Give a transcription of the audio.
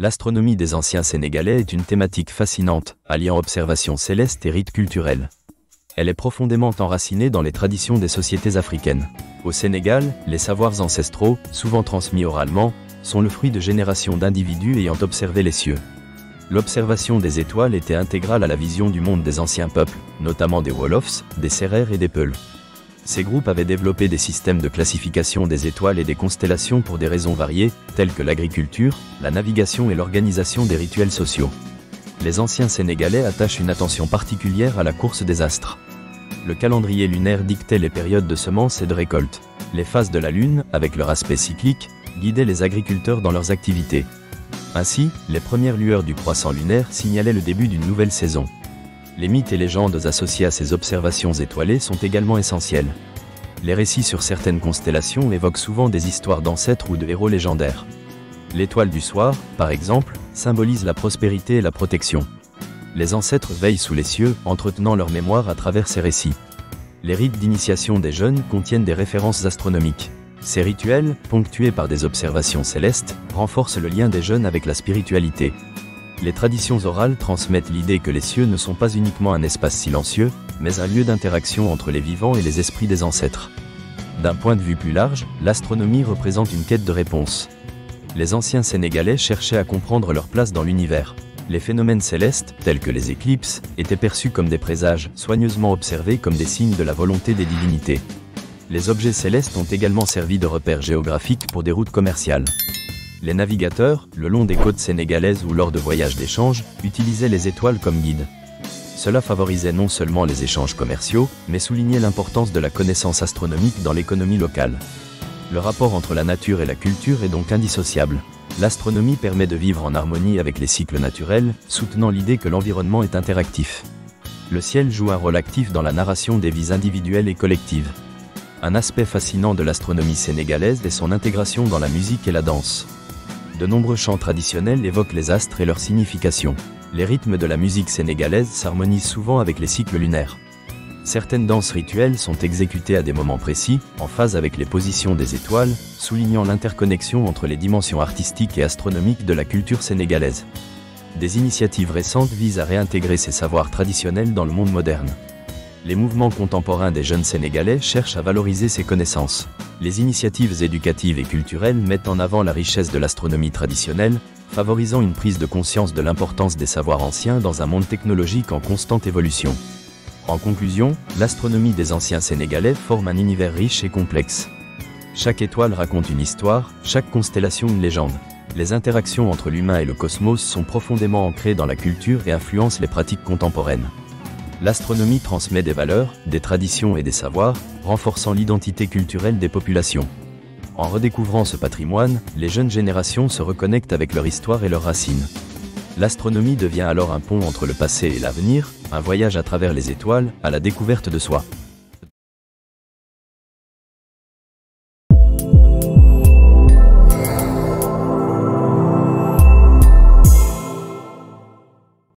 L'astronomie des anciens Sénégalais est une thématique fascinante, alliant observation céleste et rites culturels. Elle est profondément enracinée dans les traditions des sociétés africaines. Au Sénégal, les savoirs ancestraux, souvent transmis oralement, sont le fruit de générations d'individus ayant observé les cieux. L'observation des étoiles était intégrale à la vision du monde des anciens peuples, notamment des Wolofs, des Sérères et des Peuls. Ces groupes avaient développé des systèmes de classification des étoiles et des constellations pour des raisons variées, telles que l'agriculture, la navigation et l'organisation des rituels sociaux. Les anciens Sénégalais attachent une attention particulière à la course des astres. Le calendrier lunaire dictait les périodes de semences et de récolte. Les phases de la Lune, avec leur aspect cyclique, guidaient les agriculteurs dans leurs activités. Ainsi, les premières lueurs du croissant lunaire signalaient le début d'une nouvelle saison. Les mythes et légendes associés à ces observations étoilées sont également essentiels. Les récits sur certaines constellations évoquent souvent des histoires d'ancêtres ou de héros légendaires. L'étoile du soir, par exemple, symbolise la prospérité et la protection. Les ancêtres veillent sous les cieux, entretenant leur mémoire à travers ces récits. Les rites d'initiation des jeunes contiennent des références astronomiques. Ces rituels, ponctués par des observations célestes, renforcent le lien des jeunes avec la spiritualité. Les traditions orales transmettent l'idée que les cieux ne sont pas uniquement un espace silencieux, mais un lieu d'interaction entre les vivants et les esprits des ancêtres. D'un point de vue plus large, l'astronomie représente une quête de réponse. Les anciens Sénégalais cherchaient à comprendre leur place dans l'univers. Les phénomènes célestes, tels que les éclipses, étaient perçus comme des présages, soigneusement observés comme des signes de la volonté des divinités. Les objets célestes ont également servi de repères géographiques pour des routes commerciales. Les navigateurs, le long des côtes sénégalaises ou lors de voyages d'échange, utilisaient les étoiles comme guides. Cela favorisait non seulement les échanges commerciaux, mais soulignait l'importance de la connaissance astronomique dans l'économie locale. Le rapport entre la nature et la culture est donc indissociable. L'astronomie permet de vivre en harmonie avec les cycles naturels, soutenant l'idée que l'environnement est interactif. Le ciel joue un rôle actif dans la narration des vies individuelles et collectives. Un aspect fascinant de l'astronomie sénégalaise est son intégration dans la musique et la danse. De nombreux chants traditionnels évoquent les astres et leur signification. Les rythmes de la musique sénégalaise s'harmonisent souvent avec les cycles lunaires. Certaines danses rituelles sont exécutées à des moments précis, en phase avec les positions des étoiles, soulignant l'interconnexion entre les dimensions artistiques et astronomiques de la culture sénégalaise. Des initiatives récentes visent à réintégrer ces savoirs traditionnels dans le monde moderne. Les mouvements contemporains des jeunes Sénégalais cherchent à valoriser ces connaissances. Les initiatives éducatives et culturelles mettent en avant la richesse de l'astronomie traditionnelle, favorisant une prise de conscience de l'importance des savoirs anciens dans un monde technologique en constante évolution. En conclusion, l'astronomie des anciens Sénégalais forme un univers riche et complexe. Chaque étoile raconte une histoire, chaque constellation une légende. Les interactions entre l'humain et le cosmos sont profondément ancrées dans la culture et influencent les pratiques contemporaines. L'astronomie transmet des valeurs, des traditions et des savoirs, renforçant l'identité culturelle des populations. En redécouvrant ce patrimoine, les jeunes générations se reconnectent avec leur histoire et leurs racines. L'astronomie devient alors un pont entre le passé et l'avenir, un voyage à travers les étoiles, à la découverte de soi.